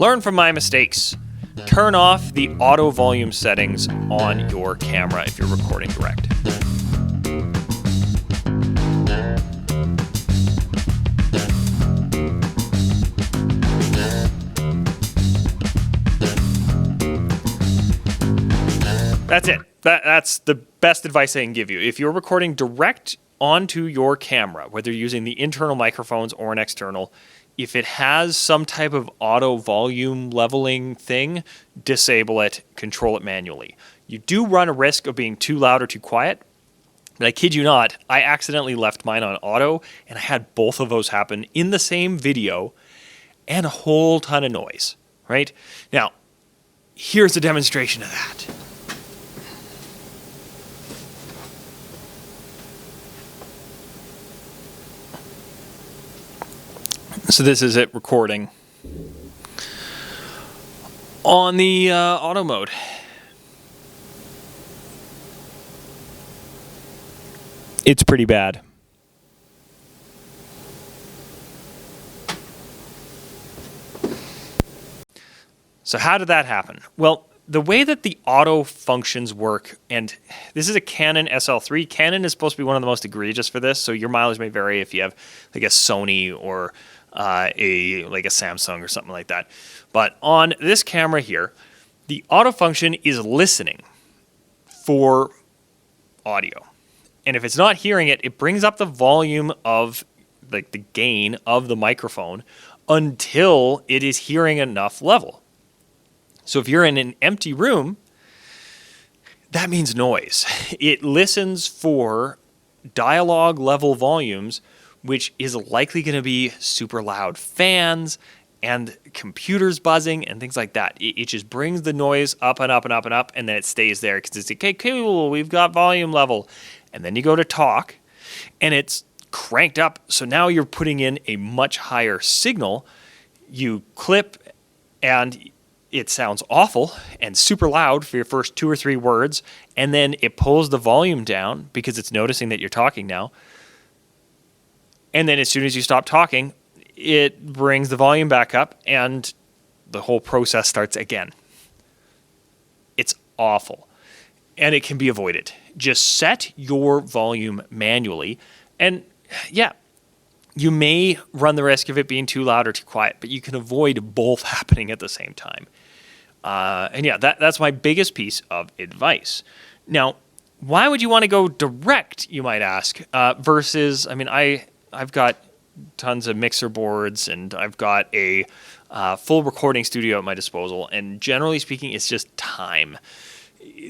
Learn from my mistakes. Turn off the auto volume settings on your camera if you're recording direct. That's it. That's the best advice I can give you. If you're recording direct onto your camera, whether you're using the internal microphones or an external, if it has some type of auto volume leveling thing, disable it, control it manually. You do run a risk of being too loud or too quiet, but I kid you not, I accidentally left mine on auto, and I had both of those happen in the same video and a whole ton of noise, right? Now, here's a demonstration of that. So this is it recording on the auto mode. It's pretty bad. So how did that happen? Well, the way that the auto functions work, and this is a Canon SL3. Canon is supposed to be one of the most egregious for this, so your mileage may vary if you have like a Sony or a Samsung or something like that. But on this camera here, the auto function is listening for audio. And if it's not hearing it, it brings up the volume of like the gain of the microphone until it is hearing enough level. So if you're in an empty room, that means noise. It listens for dialogue level volumes, which is likely going to be super loud fans and computers buzzing and things like that. It just brings the noise up and up and up and up, and then it stays there because it's like, okay, cool, we've got volume level. And then you go to talk, and it's cranked up. So now you're putting in a much higher signal. You clip, and it sounds awful and super loud for your first 2 or 3 words, and then it pulls the volume down because it's noticing that you're talking now. And then as soon as you stop talking, it brings the volume back up and the whole process starts again. It's awful. And it can be avoided. Just set your volume manually. And yeah, you may run the risk of it being too loud or too quiet, but you can avoid both happening at the same time. And yeah, that's my biggest piece of advice. Now, why would you want to go direct, you might ask, versus, I mean, I've got tons of mixer boards and I've got a full recording studio at my disposal. And generally speaking, it's just time.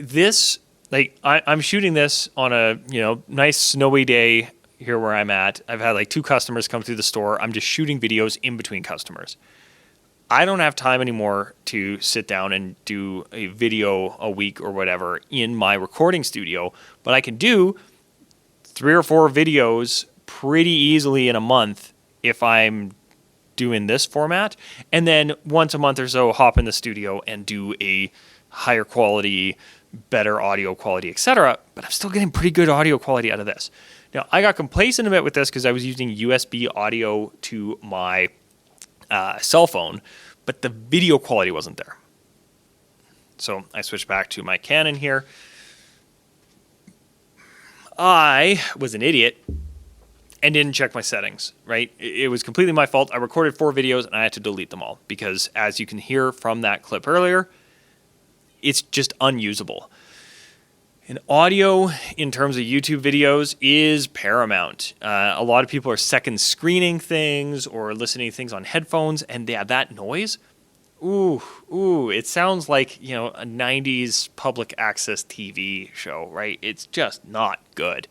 This, like, I'm shooting this on a, nice snowy day here where I'm at. I've had like 2 customers come through the store. I'm just shooting videos in between customers. I don't have time anymore to sit down and do a video a week or whatever in my recording studio, but I can do 3 or 4 videos pretty easily in a month if I'm doing this format, and then once a month or so hop in the studio and do a higher quality, better audio quality, etc. But I'm still getting pretty good audio quality out of this. Now, I got complacent a bit with this because I was using USB audio to my cell phone, but the video quality wasn't there. So I switched back to my Canon here. I was an idiot and didn't check my settings, right? It was completely my fault. I recorded 4 videos and I had to delete them all because, as you can hear from that clip earlier, it's just unusable. And audio, in terms of YouTube videos, is paramount. A lot of people are second screening things or listening to things on headphones, and that noise, it sounds like, a 90s public access TV show, right? It's just not good.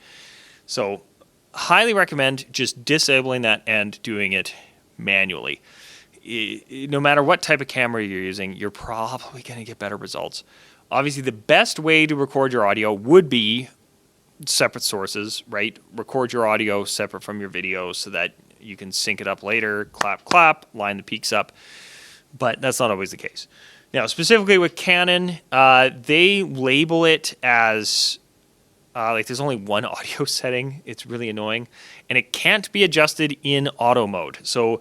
So highly recommend just disabling that and doing it manually. No matter what type of camera you're using, you're probably going to get better results. Obviously, the best way to record your audio would be separate sources, right? Record your audio separate from your video so that you can sync it up later, clap, line the peaks up. But that's not always the case. Now, specifically with Canon, they label it as there's only one audio setting. It's really annoying. And it can't be adjusted in auto mode. So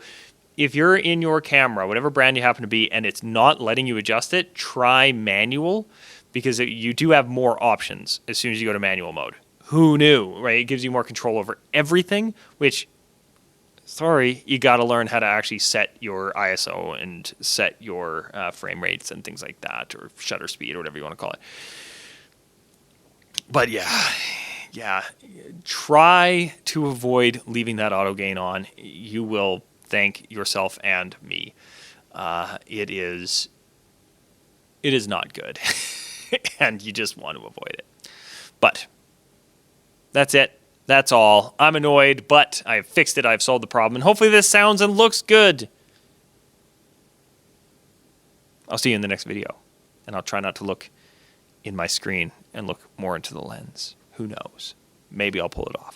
if you're in your camera, whatever brand you happen to be, and it's not letting you adjust it, try manual, because you do have more options as soon as you go to manual mode. Who knew, right? It gives you more control over everything, which, sorry, you got to learn how to actually set your ISO and set your frame rates and things like that, or shutter speed, or whatever you want to call it. But yeah, try to avoid leaving that auto gain on. You will thank yourself and me. It is not good, and you just want to avoid it. But that's it. That's all. I'm annoyed, but I've fixed it. I've solved the problem, and hopefully this sounds and looks good. I'll see you in the next video, and I'll try not to look in my screen and look more into the lens. Who knows? Maybe I'll pull it off.